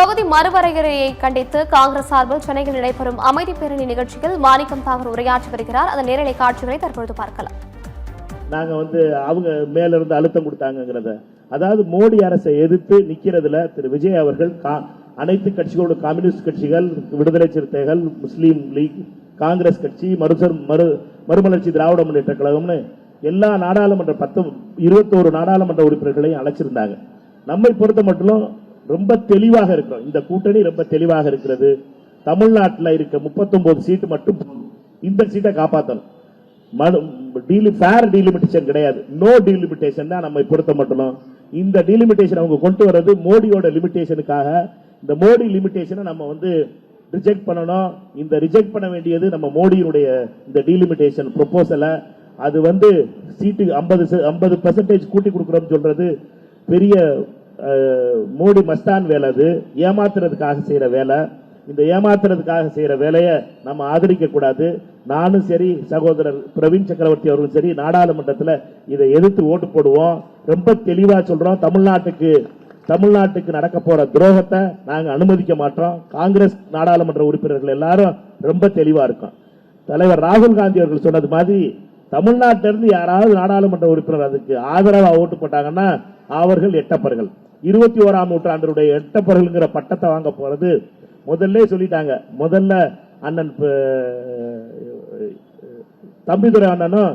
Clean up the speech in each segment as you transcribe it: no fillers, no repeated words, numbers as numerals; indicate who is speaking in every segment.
Speaker 1: தொகுதி மறுவரையறையை கண்டித்து காங்கிரஸ் சார்பில் சென்னையில் நடைபெறும் அமைதி பேரணி நிகழ்ச்சியில் மாணிக்கம் தாகூர் உரையாற்றி வருகிறார். அதன் நேரலை காட்சிகளை தற்பொழுது பார்க்கலாம்.
Speaker 2: நாங்க அவங்க மேல இருந்து அழுத்தம் கொடுத்தாங்கிறத, அதாவது மோடி அரசை எதிர்த்து நிக்கிறதுல திரு விஜய் அவர்கள் அனைத்து கட்சிகளோட கம்யூனிஸ்ட் கட்சிகள், விடுதலை சிறுத்தைகள், முஸ்லீம் லீக், காங்கிரஸ் கட்சி, மறுமலர்ச்சி திராவிட முன்னேற்ற கழகம்னு எல்லா நாடாளுமன்ற 21 நாடாளுமன்ற உறுப்பினர்களையும் அழைச்சிருந்தாங்க. நம்மை பொறுத்த மட்டும் ரொம்ப தெளிவாக இருக்கிறோம். இந்த கூட்டணி ரொம்ப தெளிவாக இருக்கிறது. தமிழ்நாட்டில் இருக்க 39 சீட்டு மட்டும் இந்த சீட்டை காப்பாற்றணும். ஃபேர் டீலிமிட்டேஷன் கிடையாது, நோ டீலிமிட்டேஷன் தான் நம்மை பொறுத்த மட்டும். இந்த டீலிமிட்டேஷன் அவங்க கொண்டு வர்றது மோடியோட லிமிட்டேஷனுக்காக. இந்த மோடி லிமிட்டேஷனை நம்ம ரிஜெக்ட் பண்ணணும். இந்த ரிஜெக்ட் பண்ண வேண்டியது நம்ம மோடியினுடைய இந்த டீலிமிட்டேஷன் ப்ரொபோசலை. அது சீட்டு 50% கூட்டி கொடுக்கிறோம் சொல்றது பெரிய மோடி மஸ்தான் வேலை. அது ஏமாத்துறதுக்காக செய்யற வேலை. இந்த ஏமாத்துறதுக்காக செய்யற வேலையை நம்ம ஆதரிக்க கூடாது. நானும் சரி, சகோதரர் பிரவீன் சக்கரவர்த்தி அவர்களும் சரி, நாடாளுமன்றத்தில் இதை எதிர்த்து ஓட்டு போடுவோம். ரொம்ப தெளிவா சொல்றோம், தமிழ்நாட்டுக்கு நடக்க போற துரோகத்தை நாங்க அனுமதிக்க மாட்டோம். காங்கிரஸ் நாடாளுமன்ற உறுப்பினர்கள் எல்லாரும் ரொம்ப தெளிவா இருக்கோம். தலைவர் ராகுல் காந்தி அவர்கள் சொன்னது மாதிரி தமிழ்நாட்டிலிருந்து யாராவது நாடாளுமன்ற உறுப்பினர் அதுக்கு ஆதரவா ஓட்டு போட்டாங்கன்னா அவர்கள் எட்டப்பர்கள். 21ஆம் நூற்றாண்டுடைய எட்டப்பர்கள் பட்டத்தை வாங்க போறது முதல்ல சொல்லிட்டாங்க. முதல்ல அண்ணன் தம்பிதுரை அண்ணனும்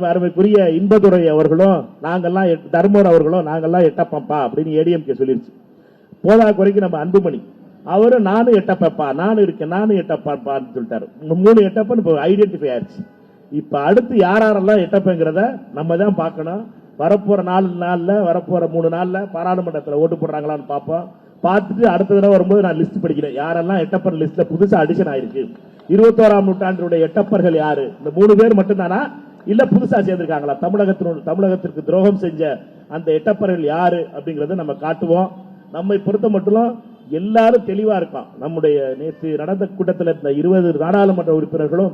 Speaker 2: அருமைக்குரிய இன்பதுரை அவர்களும் நாங்கெல்லாம் தர்மர் அவர்களும் நாங்கெல்லாம் எட்டப்பப்பா அப்படின்னு ஏடிஎம்கே சொல்லிருச்சு. போதா குறைக்கு நம்ம அன்புமணி அவரும் நானும் எட்டப்பப்பா, நானும் இருக்கேன், நானும் எட்டப்பான்னு சொல்லிட்டாரு. 3 எட்டப்பன்னு ஐடென்டிஃபை ஆயிடுச்சு. இப்ப அடுத்து யாரெல்லாம் எட்டப்பங்கிறத நம்ம தான் பார்க்கணும். வரப்போற 4 நாள்ல, வரப்போற 3 நாள்ல பாராளுமன்றத்தில் ஓட்டு போடுறாங்களான்னு பார்ப்போம். பார்த்துட்டு அடுத்த தடவை வரும்போது நான் லிஸ்ட் படிக்கிறேன், யாரெல்லாம் எட்டப்பர் லிஸ்ட்ல புதுசா அடிஷன் ஆயிருக்கு. 21ஆம் நூற்றாண்டுடைய எட்டப்பர்கள் யாரு? இந்த 3 பேர் மட்டும்தானா, இல்ல புதுசா சேர்ந்திருக்காங்களா? தமிழகத்திற்கு துரோகம் செஞ்ச அந்த எட்டப்பர்கள் யாரு அப்படிங்கறத நம்ம காட்டுவோம். நம்மை பொறுத்த மட்டும் எல்லாரும் தெளிவா இருக்கோம். நம்முடைய நேற்று நடந்த கூட்டத்தில் இருந்த 20 நாடாளுமன்ற உறுப்பினர்களும்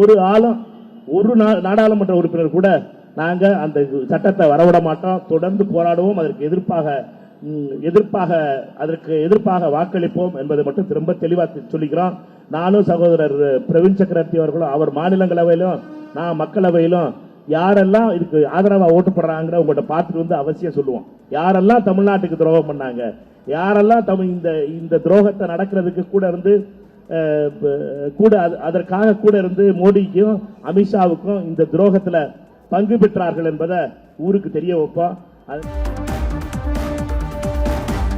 Speaker 2: ஒரு நாடாளுமன்ற உறுப்பினர் கூட நாங்க அந்த சட்டத்தை வரவிட மாட்டோம், தொடர்ந்து போராடுவோம், அதற்கு எதிர்ப்பாக வாக்களிப்போம் என்பதை மட்டும் திரும்ப தெளிவாக சொல்லிக்கிறோம். நானும் சகோதரர் பிரவீன் சக்கரவர்த்தி அவர்களும் அவர் மாநிலங்களவையிலும் நான் மக்களவையிலும் யாரெல்லாம் இதுக்கு ஆதரவா ஓட்டு போடுறாங்க உங்கள்கிட்ட பார்த்துட்டு அவசியம் சொல்லுவோம். யாரெல்லாம் தமிழ்நாட்டுக்கு துரோகம் பண்ணாங்க, யாரெல்லாம் இந்த துரோகத்தை நடக்கிறதுக்கு அதற்காக கூட இருந்து மோடிக்கும் அமித்ஷாவுக்கும் இந்த துரோகத்துல பங்கு பெற்றார்கள் என்பதை ஊருக்கு தெரிய வைப்போம்.